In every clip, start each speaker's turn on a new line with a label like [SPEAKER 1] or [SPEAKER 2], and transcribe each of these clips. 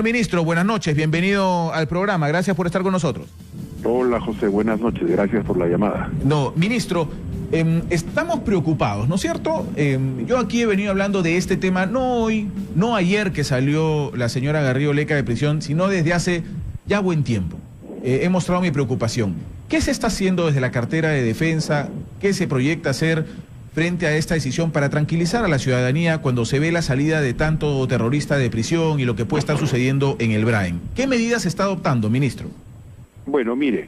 [SPEAKER 1] Ministro, buenas noches, bienvenido al programa, gracias por estar con nosotros.
[SPEAKER 2] Hola José, buenas noches, gracias por la llamada.
[SPEAKER 1] No, ministro, estamos preocupados, ¿no es cierto? Yo aquí he venido hablando de este tema, no hoy, no ayer que salió la señora Garrido Leca de prisión, sino desde hace ya buen tiempo. He mostrado mi preocupación. ¿Qué se está haciendo desde la cartera de defensa? ¿Qué se proyecta hacer frente a esta decisión para tranquilizar a la ciudadanía cuando se ve la salida de tanto terrorista de prisión y lo que puede estar sucediendo en el Brain? ¿Qué medidas se está adoptando, ministro?
[SPEAKER 2] Bueno, mire,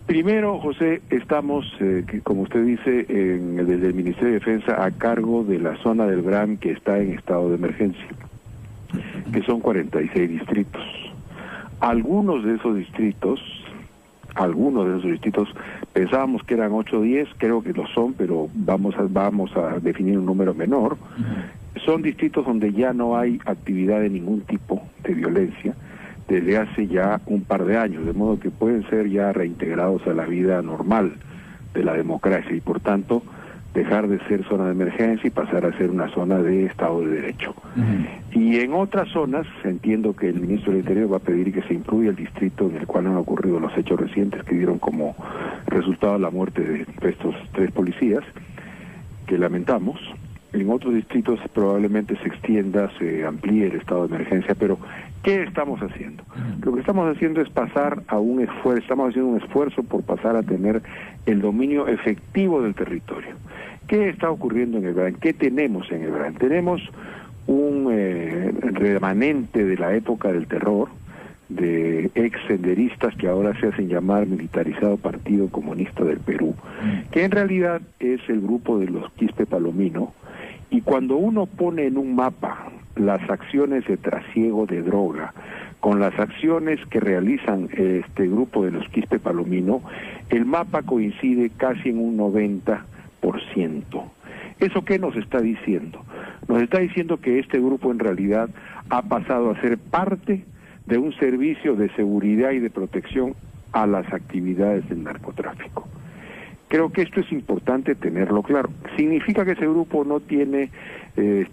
[SPEAKER 2] primero, José, estamos, como usted dice, desde el Ministerio de Defensa a cargo de la zona del Brain que está en estado de emergencia, que son 46 distritos. Algunos de esos distritos pensábamos que eran 8 o 10, creo que lo son, pero vamos a definir un número menor. Son distritos donde ya no hay actividad de ningún tipo de violencia desde hace ya un par de años, de modo que pueden ser ya reintegrados a la vida normal de la democracia y por tanto dejar de ser zona de emergencia y pasar a ser una zona de Estado de Derecho. Y en otras zonas, entiendo que el ministro del Interior va a pedir que se incluya el distrito en el cual han ocurrido los hechos recientes que dieron como resultado la muerte de estos 3 policías, que lamentamos. En otros distritos probablemente se extienda, se amplíe el estado de emergencia, pero ¿qué estamos haciendo? Lo que estamos haciendo es pasar a un esfuerzo, estamos haciendo un esfuerzo por pasar a tener el dominio efectivo del territorio. ¿Qué está ocurriendo en el Brain? ¿Qué tenemos en el Brain? Tenemos un remanente de la época del terror, de ex senderistas que ahora se hacen llamar Militarizado Partido Comunista del Perú, que en realidad es el grupo de los Quispe Palomino, y cuando uno pone en un mapa las acciones de trasiego de droga con las acciones que realizan este grupo de los Quispe Palomino, el mapa coincide casi en un 90%. ¿Eso qué nos está diciendo? Nos está diciendo que este grupo en realidad ha pasado a ser parte de un servicio de seguridad y de protección a las actividades del narcotráfico. Creo que esto es importante tenerlo claro. ¿Significa que ese grupo no tiene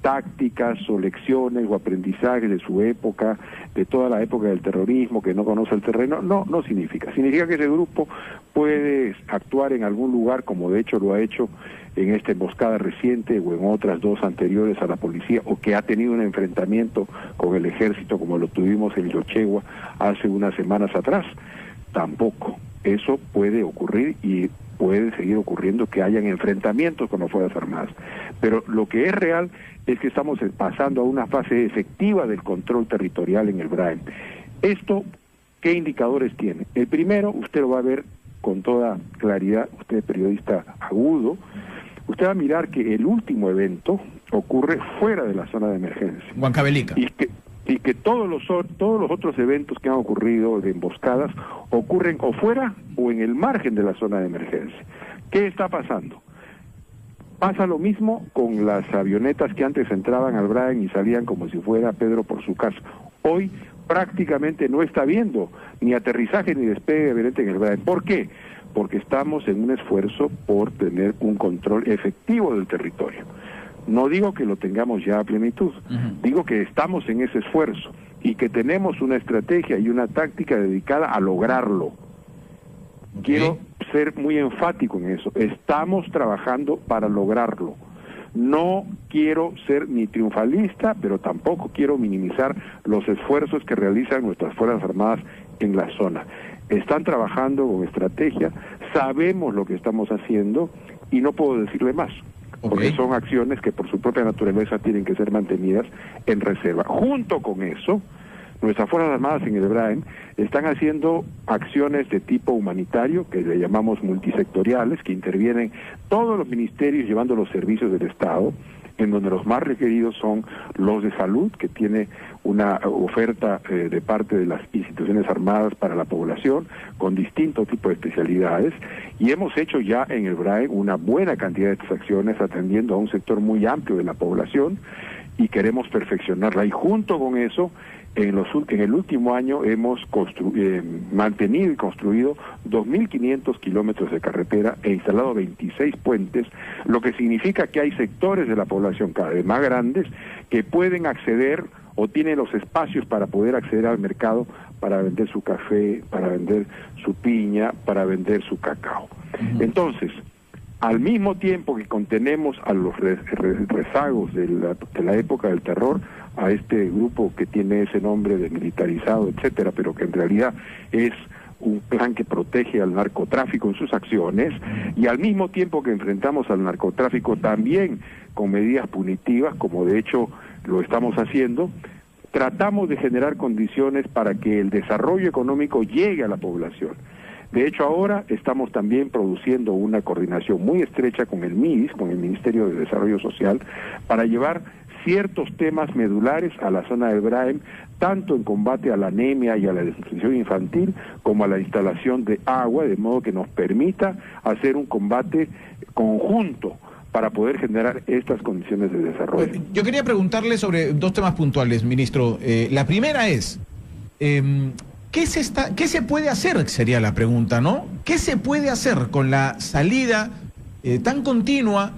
[SPEAKER 2] tácticas o lecciones o aprendizajes de su época, de toda la época del terrorismo, que no conoce el terreno? No, no significa. Significa que ese grupo puede actuar en algún lugar, como de hecho lo ha hecho en esta emboscada reciente o en otras 2 anteriores a la policía, o que ha tenido un enfrentamiento con el ejército como lo tuvimos en Yochegua hace unas semanas atrás. Tampoco. Eso puede ocurrir y puede seguir ocurriendo que hayan enfrentamientos con las Fuerzas Armadas. Pero lo que es real es que estamos pasando a una fase efectiva del control territorial en el Brain. Esto, ¿qué indicadores tiene? El primero, usted lo va a ver con toda claridad, usted es periodista agudo, usted va a mirar que el último evento ocurre fuera de la zona de emergencia.
[SPEAKER 1] Huancavelica.
[SPEAKER 2] Y que todos los otros eventos que han ocurrido de emboscadas ocurren o fuera o en el margen de la zona de emergencia. ¿Qué está pasando? Pasa lo mismo con las avionetas que antes entraban al Brain y salían como si fuera Pedro por su casa. Hoy prácticamente no está habiendo ni aterrizaje ni despegue de avioneta en el Brain. ¿Por qué? Porque estamos en un esfuerzo por tener un control efectivo del territorio. No digo que lo tengamos ya a plenitud, digo que estamos en ese esfuerzo y que tenemos una estrategia y una táctica dedicada a lograrlo. Quiero ser muy enfático en eso, estamos trabajando para lograrlo. No quiero ser ni triunfalista, pero tampoco quiero minimizar los esfuerzos que realizan nuestras Fuerzas Armadas en la zona. Están trabajando con estrategia, sabemos lo que estamos haciendo y no puedo decirle más. Porque son acciones que por su propia naturaleza tienen que ser mantenidas en reserva. Junto con eso, nuestras Fuerzas Armadas en el Brain están haciendo acciones de tipo humanitario, que le llamamos multisectoriales, que intervienen todos los ministerios llevando los servicios del Estado, en donde los más requeridos son los de salud, que tiene una oferta de parte de las instituciones armadas para la población, con distintos tipos de especialidades, y hemos hecho ya en el Brain una buena cantidad de estas acciones, atendiendo a un sector muy amplio de la población, y queremos perfeccionarla. Y junto con eso, en el último año hemos mantenido y construido 2.500 kilómetros de carretera e instalado 26 puentes, lo que significa que hay sectores de la población cada vez más grandes que pueden acceder o tiene los espacios para poder acceder al mercado para vender su café, para vender su piña, para vender su cacao. Entonces, al mismo tiempo que contenemos a los rezagos de la época del terror, a este grupo que tiene ese nombre de militarizado, etcétera, pero que en realidad es un plan que protege al narcotráfico en sus acciones, y al mismo tiempo que enfrentamos al narcotráfico también con medidas punitivas, como de hecho lo estamos haciendo, tratamos de generar condiciones para que el desarrollo económico llegue a la población. De hecho, ahora estamos también produciendo una coordinación muy estrecha con el MIDIS, con el Ministerio de Desarrollo Social, para llevar ciertos temas medulares a la zona del Braem, tanto en combate a la anemia y a la desnutrición infantil, como a la instalación de agua, de modo que nos permita hacer un combate conjunto para poder generar estas condiciones de desarrollo.
[SPEAKER 1] Yo quería preguntarle sobre dos temas puntuales, ministro. La primera es, ¿qué se puede hacer? Sería la pregunta, ¿no? ¿Qué se puede hacer con la salida tan continua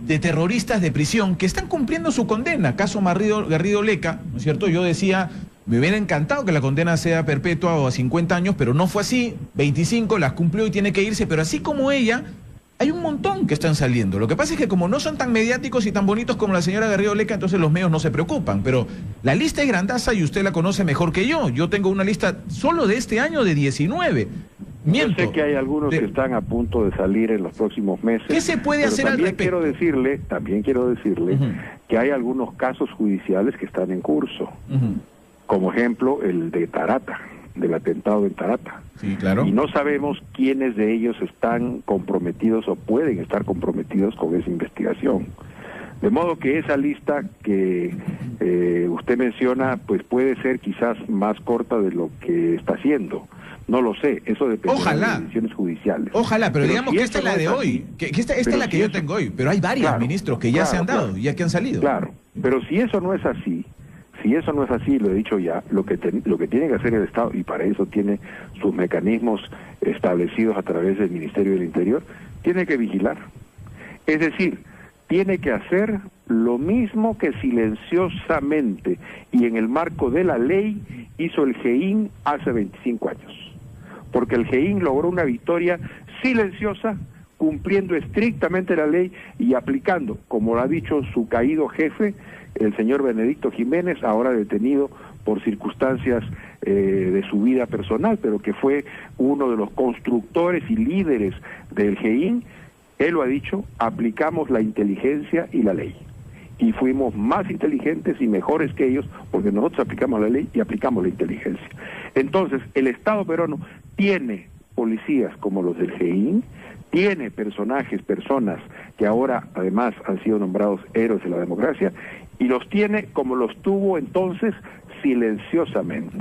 [SPEAKER 1] de terroristas de prisión que están cumpliendo su condena? Caso Garrido Leca, ¿no es cierto? Yo decía, me hubiera encantado que la condena sea perpetua o a 50 años, pero no fue así. 25 las cumplió y tiene que irse, pero así como ella, hay un montón que están saliendo. Lo que pasa es que como no son tan mediáticos y tan bonitos como la señora Garrido Leca, entonces los medios no se preocupan. Pero la lista es grandaza y usted la conoce mejor que yo. Yo tengo una lista solo de este año de 19. Miento.
[SPEAKER 2] Yo sé que hay algunos que están a punto de salir en los próximos meses.
[SPEAKER 1] ¿Qué se puede hacer al respecto?
[SPEAKER 2] También quiero decirle que hay algunos casos judiciales que están en curso. Como ejemplo, el de Tarata, del atentado en Tarata.
[SPEAKER 1] Sí, claro. Y
[SPEAKER 2] no sabemos quiénes de ellos están comprometidos o pueden estar comprometidos con esa investigación. De modo que esa lista que usted menciona, pues puede ser quizás más corta de lo que está haciendo. No lo sé, eso depende de las decisiones judiciales.
[SPEAKER 1] Ojalá, pero digamos que esta es la de hoy, que esta es la que yo tengo hoy, pero hay varios ministros que ya se han dado, ya que han salido.
[SPEAKER 2] Claro, pero si eso no es así, lo he dicho ya, lo que tiene que hacer el Estado, y para eso tiene sus mecanismos establecidos a través del Ministerio del Interior, tiene que vigilar. Es decir, tiene que hacer lo mismo que silenciosamente y en el marco de la ley hizo el GEIN hace 25 años. Porque el GEIN logró una victoria silenciosa, cumpliendo estrictamente la ley y aplicando, como lo ha dicho su caído jefe, el señor Benedicto Jiménez, ahora detenido por circunstancias de su vida personal, pero que fue uno de los constructores y líderes del GEIN. Él lo ha dicho, aplicamos la inteligencia y la ley. Y fuimos más inteligentes y mejores que ellos, porque nosotros aplicamos la ley y aplicamos la inteligencia. Entonces, el Estado peruano tiene policías como los del GEIN, tiene personas que ahora además han sido nombrados héroes de la democracia, y los tiene como los tuvo entonces silenciosamente.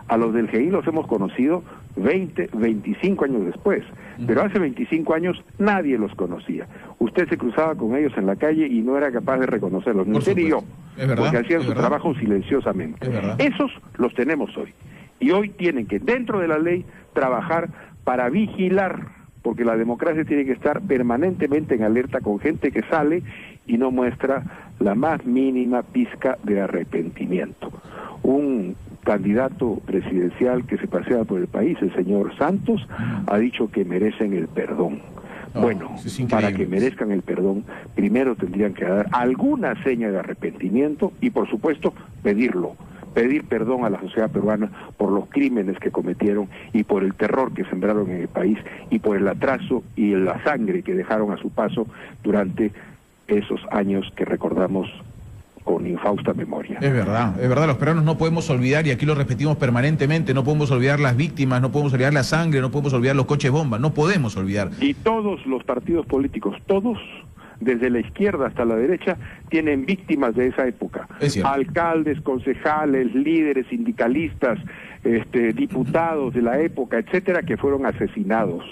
[SPEAKER 2] A los del GEIN los hemos conocido 20, 25 años después, pero hace 25 años nadie los conocía. Usted se cruzaba con ellos en la calle y no era capaz de reconocerlos, ni usted ni yo, porque hacían su trabajo silenciosamente. Esos los tenemos hoy, y hoy tienen que, dentro de la ley, trabajar para vigilar, porque la democracia tiene que estar permanentemente en alerta con gente que sale y no muestra la más mínima pizca de arrepentimiento. Un candidato presidencial que se pasea por el país, el señor Santos, ha dicho que merecen el perdón. Bueno, para que merezcan el perdón, primero tendrían que dar alguna seña de arrepentimiento y, por supuesto, pedir perdón a la sociedad peruana por los crímenes que cometieron y por el terror que sembraron en el país y por el atraso y la sangre que dejaron a su paso durante esos años que recordamos con infausta memoria.
[SPEAKER 1] Es verdad, los peruanos no podemos olvidar, y aquí lo repetimos permanentemente, no podemos olvidar las víctimas, no podemos olvidar la sangre, no podemos olvidar los coches bombas, no podemos olvidar.
[SPEAKER 2] Y todos los partidos políticos, todos, desde la izquierda hasta la derecha, tienen víctimas de esa época. Alcaldes, concejales, líderes sindicalistas, diputados de la época, etcétera, que fueron asesinados.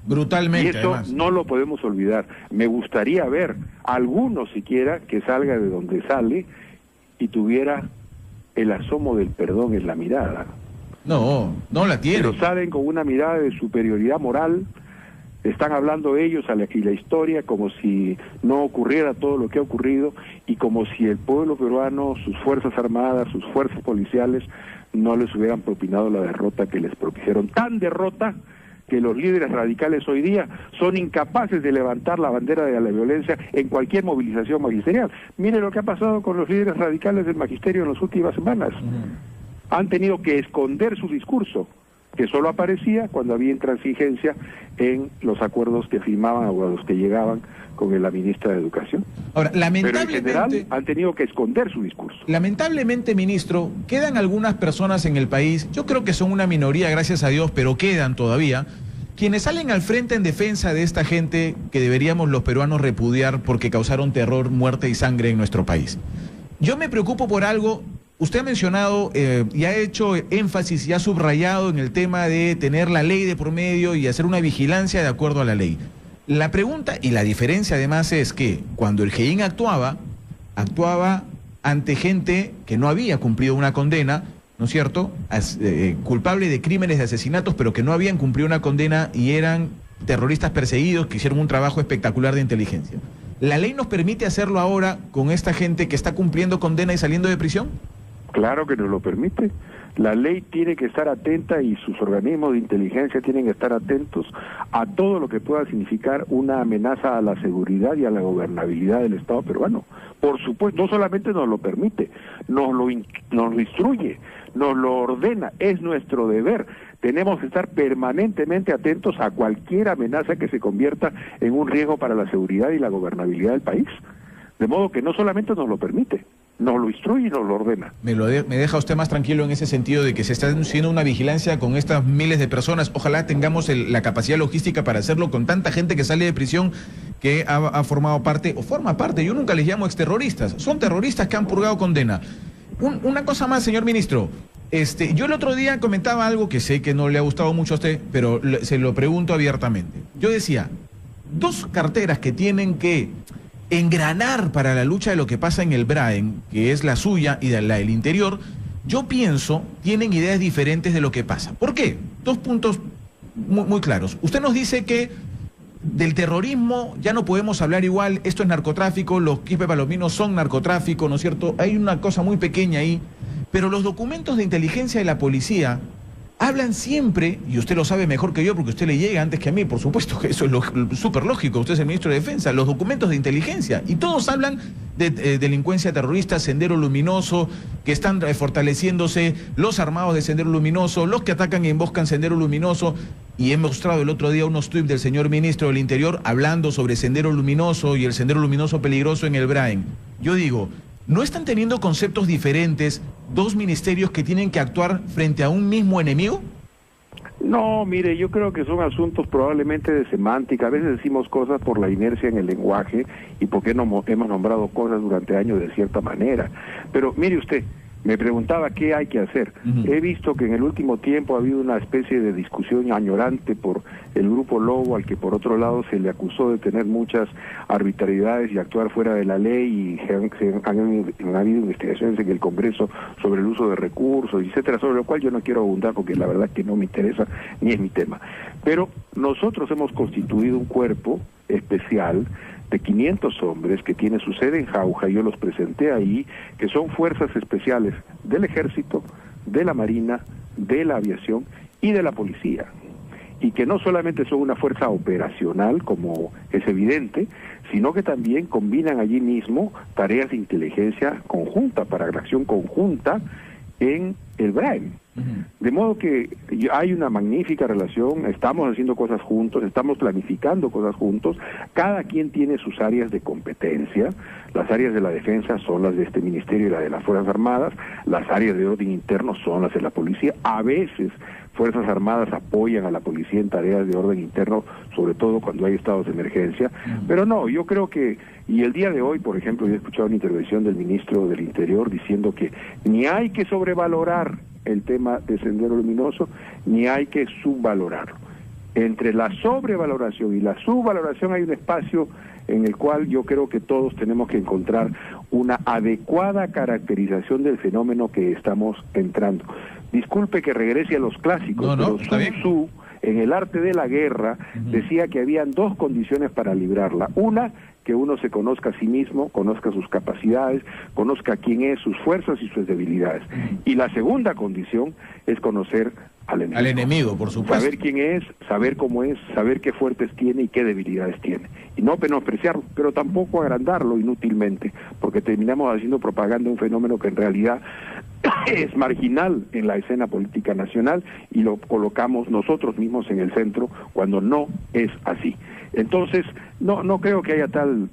[SPEAKER 1] Brutalmente.
[SPEAKER 2] Y eso además no lo podemos olvidar. Me gustaría ver a alguno siquiera que salga de donde sale y tuviera el asomo del perdón en la mirada.
[SPEAKER 1] No la tiene.
[SPEAKER 2] Pero salen con una mirada de superioridad moral, Están hablando ellos y la historia como si no ocurriera todo lo que ha ocurrido y como si el pueblo peruano, sus fuerzas armadas, sus fuerzas policiales no les hubieran propinado la derrota que les propiciaron. Tan derrota que los líderes radicales hoy día son incapaces de levantar la bandera de la violencia en cualquier movilización magisterial. Mire lo que ha pasado con los líderes radicales del magisterio en las últimas semanas. Han tenido que esconder su discurso, que solo aparecía cuando había intransigencia en los acuerdos que firmaban o a los que llegaban con la ministra de Educación.
[SPEAKER 1] Ahora, lamentablemente,
[SPEAKER 2] pero en general han tenido que esconder su discurso.
[SPEAKER 1] Lamentablemente, ministro, quedan algunas personas en el país, yo creo que son una minoría, gracias a Dios, pero quedan todavía, quienes salen al frente en defensa de esta gente que deberíamos los peruanos repudiar porque causaron terror, muerte y sangre en nuestro país. Yo me preocupo por algo. Usted ha mencionado y ha hecho énfasis y ha subrayado en el tema de tener la ley de por medio y hacer una vigilancia de acuerdo a la ley. La pregunta y la diferencia además es que cuando el GEIN actuaba ante gente que no había cumplido una condena, ¿no es cierto?, culpable de crímenes de asesinatos, pero que no habían cumplido una condena y eran terroristas perseguidos que hicieron un trabajo espectacular de inteligencia. ¿La ley nos permite hacerlo ahora con esta gente que está cumpliendo condena y saliendo de prisión?
[SPEAKER 2] Claro que nos lo permite. La ley tiene que estar atenta y sus organismos de inteligencia tienen que estar atentos a todo lo que pueda significar una amenaza a la seguridad y a la gobernabilidad del Estado peruano. Por supuesto, no solamente nos lo permite, nos lo instruye, nos lo ordena, es nuestro deber. Tenemos que estar permanentemente atentos a cualquier amenaza que se convierta en un riesgo para la seguridad y la gobernabilidad del país. De modo que no solamente nos lo permite, nos lo instruye y nos lo ordena.
[SPEAKER 1] Me deja usted más tranquilo en ese sentido de que se está haciendo una vigilancia con estas miles de personas. Ojalá tengamos la capacidad logística para hacerlo con tanta gente que sale de prisión que ha formado parte o forma parte. Yo nunca les llamo exterroristas, son terroristas que han purgado condena. Una cosa más, señor ministro. Yo el otro día comentaba algo que sé que no le ha gustado mucho a usted, pero se lo pregunto abiertamente. Yo decía, dos carteras que tienen que engranar para la lucha de lo que pasa en el BRAEN, que es la suya y la del interior, yo pienso, tienen ideas diferentes de lo que pasa. ¿Por qué? Dos puntos muy claros. Usted nos dice que del terrorismo ya no podemos hablar igual, esto es narcotráfico, los quispe palominos son narcotráfico, ¿no es cierto? Hay una cosa muy pequeña ahí, pero los documentos de inteligencia de la policía hablan siempre, y usted lo sabe mejor que yo porque usted le llega antes que a mí, por supuesto que eso es súper lógico, usted es el ministro de Defensa, los documentos de inteligencia, y todos hablan de delincuencia terrorista, Sendero Luminoso, que están fortaleciéndose los armados de Sendero Luminoso, los que atacan y emboscan Sendero Luminoso, y he mostrado el otro día unos tweets del señor ministro del Interior hablando sobre Sendero Luminoso y el Sendero Luminoso peligroso en el BRAEN. Yo digo, ¿no están teniendo conceptos diferentes dos ministerios que tienen que actuar frente a un mismo enemigo?
[SPEAKER 2] No, mire, yo creo que son asuntos probablemente de semántica. A veces decimos cosas por la inercia en el lenguaje y porque no hemos nombrado cosas durante años de cierta manera. Pero mire usted, me preguntaba qué hay que hacer. He visto que en el último tiempo ha habido una especie de discusión añorante por el Grupo Lobo, al que por otro lado se le acusó de tener muchas arbitrariedades y actuar fuera de la ley, y han habido investigaciones en el Congreso sobre el uso de recursos, etcétera, sobre lo cual yo no quiero abundar porque la verdad que no me interesa ni es mi tema. Pero nosotros hemos constituido un cuerpo especial de 500 hombres que tiene su sede en Jauja, yo los presenté ahí, que son fuerzas especiales del Ejército, de la Marina, de la Aviación y de la Policía, y que no solamente son una fuerza operacional, como es evidente, sino que también combinan allí mismo tareas de inteligencia conjunta, para la acción conjunta en el BRAEN. De modo que hay una magnífica relación, estamos haciendo cosas juntos, estamos planificando cosas juntos, cada quien tiene sus áreas de competencia. Las áreas de la defensa son las de este ministerio y las de las Fuerzas Armadas, las áreas de orden interno son las de la policía. A veces Fuerzas Armadas apoyan a la policía en tareas de orden interno, sobre todo cuando hay estados de emergencia, pero no, yo creo que, y el día de hoy, por ejemplo, yo he escuchado una intervención del ministro del Interior diciendo que ni hay que sobrevalorar el tema de Sendero Luminoso, ni hay que subvalorarlo. Entre la sobrevaloración y la subvaloración hay un espacio en el cual yo creo que todos tenemos que encontrar una adecuada caracterización del fenómeno que estamos entrando. Disculpe que regrese a los clásicos, pero Sun Tzu En El arte de la guerra decía que habían dos condiciones para librarla. Una, que uno se conozca a sí mismo, conozca sus capacidades, conozca quién es, sus fuerzas y sus debilidades. Y la segunda condición es conocer al enemigo.
[SPEAKER 1] Al enemigo, por supuesto.
[SPEAKER 2] Saber quién es, saber cómo es, saber qué fuertes tiene y qué debilidades tiene. Y no menospreciarlo, pero tampoco agrandarlo inútilmente, porque terminamos haciendo propaganda de un fenómeno que en realidad es marginal en la escena política nacional y lo colocamos nosotros mismos en el centro cuando no es así. Entonces, no creo que haya tal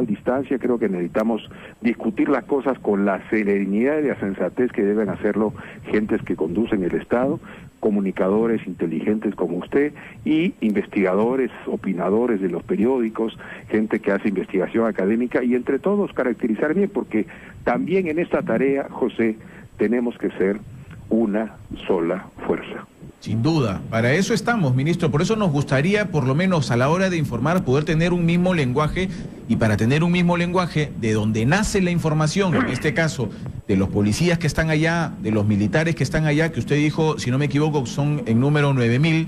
[SPEAKER 2] distancia. Creo que necesitamos discutir las cosas con la serenidad y la sensatez que deben hacerlo gentes que conducen el Estado, comunicadores inteligentes como usted y investigadores, opinadores de los periódicos, gente que hace investigación académica y entre todos caracterizar bien, porque también en esta tarea, José, tenemos que ser una sola fuerza.
[SPEAKER 1] Sin duda, para eso estamos, ministro. Por eso nos gustaría, por lo menos a la hora de informar, poder tener un mismo lenguaje, y para tener un mismo lenguaje, de donde nace la información, en este caso, de los policías que están allá, de los militares que están allá, que usted dijo, si no me equivoco, son en número 9.000,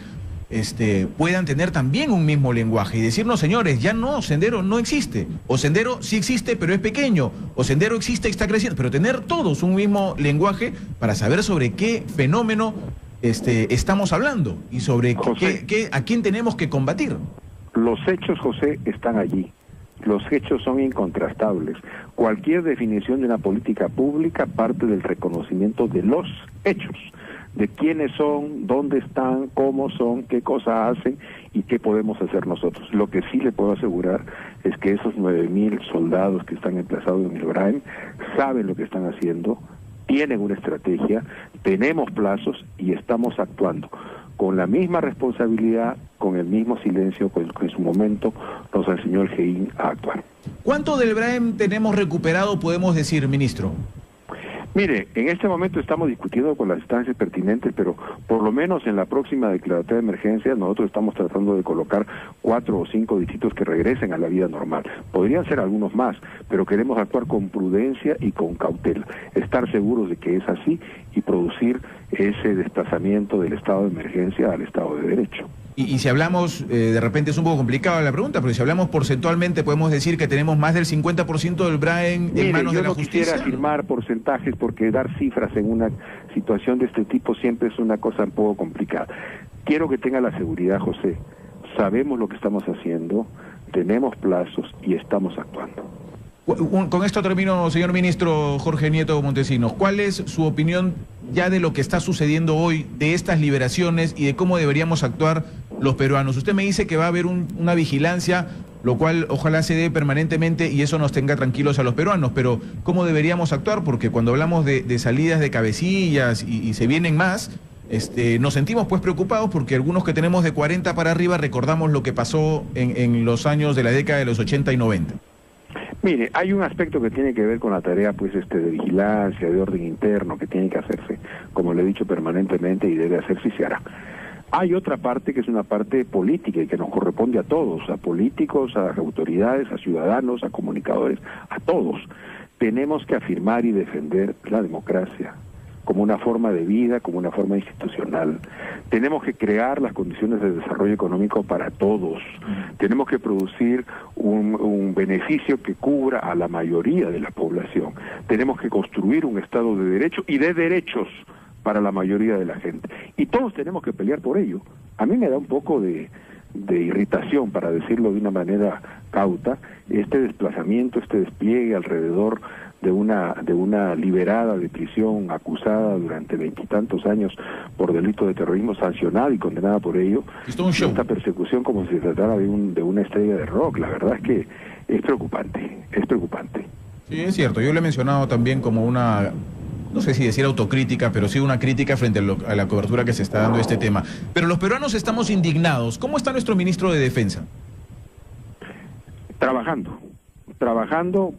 [SPEAKER 1] puedan tener también un mismo lenguaje y decirnos, señores, ya no, Sendero no existe, o Sendero sí existe pero es pequeño, o Sendero existe y está creciendo, pero tener todos un mismo lenguaje para saber sobre qué fenómeno estamos hablando y sobre a quién tenemos que combatir.
[SPEAKER 2] Los hechos, José, están allí. Los hechos son incontrastables. Cualquier definición de una política pública parte del reconocimiento de los hechos, de quiénes son, dónde están, cómo son, qué cosas hacen y qué podemos hacer nosotros. Lo que sí le puedo asegurar es que esos 9.000 soldados que están emplazados en el Braem saben lo que están haciendo, tienen una estrategia, tenemos plazos y estamos actuando con la misma responsabilidad, con el mismo silencio con el que en su momento nos enseñó el GEIN a actuar.
[SPEAKER 1] ¿Cuánto del Braem tenemos recuperado, podemos decir, ministro?
[SPEAKER 2] Mire, en este momento estamos discutiendo con las instancias pertinentes, pero por lo menos en la próxima declaratoria de emergencia nosotros estamos tratando de colocar 4 o 5 distritos que regresen a la vida normal. Podrían ser algunos más, pero queremos actuar con prudencia y con cautela, estar seguros de que es así y producir ese desplazamiento del estado de emergencia al estado de derecho.
[SPEAKER 1] Y si hablamos, de repente es un poco complicada la pregunta, pero si hablamos porcentualmente, podemos decir que tenemos más del 50% del Braem en manos de la justicia. Yo no
[SPEAKER 2] quisiera afirmar porcentajes porque dar cifras en una situación de este tipo siempre es una cosa un poco complicada. Quiero que tenga la seguridad, José, sabemos lo que estamos haciendo, tenemos plazos y estamos actuando.
[SPEAKER 1] Con esto termino, señor ministro Jorge Nieto Montesinos. ¿Cuál es su opinión ya de lo que está sucediendo hoy, de estas liberaciones y de cómo deberíamos actuar los peruanos? Usted me dice que va a haber una vigilancia, lo cual ojalá se dé permanentemente y eso nos tenga tranquilos a los peruanos, pero ¿cómo deberíamos actuar? Porque cuando hablamos de salidas de cabecillas y se vienen más, nos sentimos pues preocupados porque algunos que tenemos de 40 para arriba recordamos lo que pasó en los años de la década de los 80 y 90.
[SPEAKER 2] Mire, hay un aspecto que tiene que ver con la tarea pues de vigilancia, de orden interno, que tiene que hacerse, como le he dicho permanentemente, y debe hacerse y se hará. Hay otra parte que es una parte política y que nos corresponde a todos, a políticos, a autoridades, a ciudadanos, a comunicadores, a todos. Tenemos que afirmar y defender la democracia como una forma de vida, como una forma institucional. Tenemos que crear las condiciones de desarrollo económico para todos. Tenemos que producir un beneficio que cubra a la mayoría de la población. Tenemos que construir un Estado de derecho y de derechos para la mayoría de la gente. Y todos tenemos que pelear por ello. A mí me da un poco de irritación, para decirlo de una manera cauta, este desplazamiento, este despliegue alrededor de una liberada de prisión acusada durante 20 y tantos años por delito de terrorismo, sancionada y condenada por ello. Esta persecución como si se tratara de una estrella de rock. La verdad es que es preocupante, es preocupante.
[SPEAKER 1] Sí, es cierto. Yo lo he mencionado también como una, no sé si decir autocrítica, pero sí una crítica frente a la cobertura que se está dando de este tema. Pero los peruanos estamos indignados. ¿Cómo está nuestro ministro de Defensa?
[SPEAKER 2] Trabajando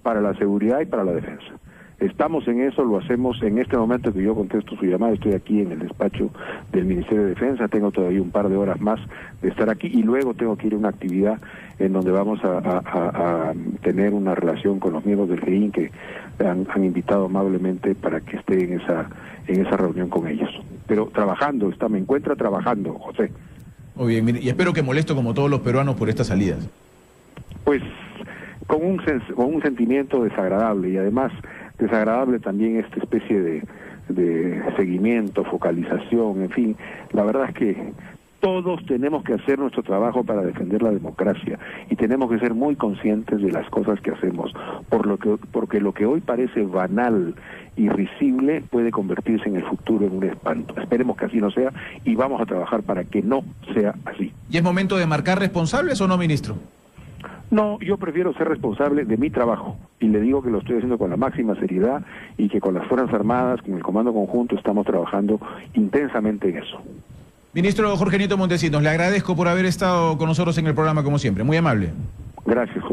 [SPEAKER 2] para la seguridad y para la defensa. Estamos en eso, lo hacemos en este momento que yo contesto su llamada. Estoy aquí en el despacho del Ministerio de Defensa, tengo todavía un par de horas más de estar aquí y luego tengo que ir a una actividad en donde vamos a tener una relación con los miembros del GEIN que han invitado amablemente para que esté en esa reunión con ellos. Pero trabajando, me encuentra trabajando, José.
[SPEAKER 1] Muy bien, mire, y espero que molesto como todos los peruanos por estas salidas.
[SPEAKER 2] Pues con un sentimiento desagradable, y además desagradable también esta especie de seguimiento, focalización, en fin. La verdad es que todos tenemos que hacer nuestro trabajo para defender la democracia y tenemos que ser muy conscientes de las cosas que hacemos, porque lo que hoy parece banal y risible puede convertirse en el futuro en un espanto. Esperemos que así no sea y vamos a trabajar para que no sea así.
[SPEAKER 1] ¿Y es momento de marcar responsables o no, ministro?
[SPEAKER 2] No, yo prefiero ser responsable de mi trabajo y le digo que lo estoy haciendo con la máxima seriedad y que con las Fuerzas Armadas, con el Comando Conjunto, estamos trabajando intensamente en eso.
[SPEAKER 1] Ministro Jorge Nieto Montesinos, le agradezco por haber estado con nosotros en el programa como siempre. Muy amable.
[SPEAKER 2] Gracias, José.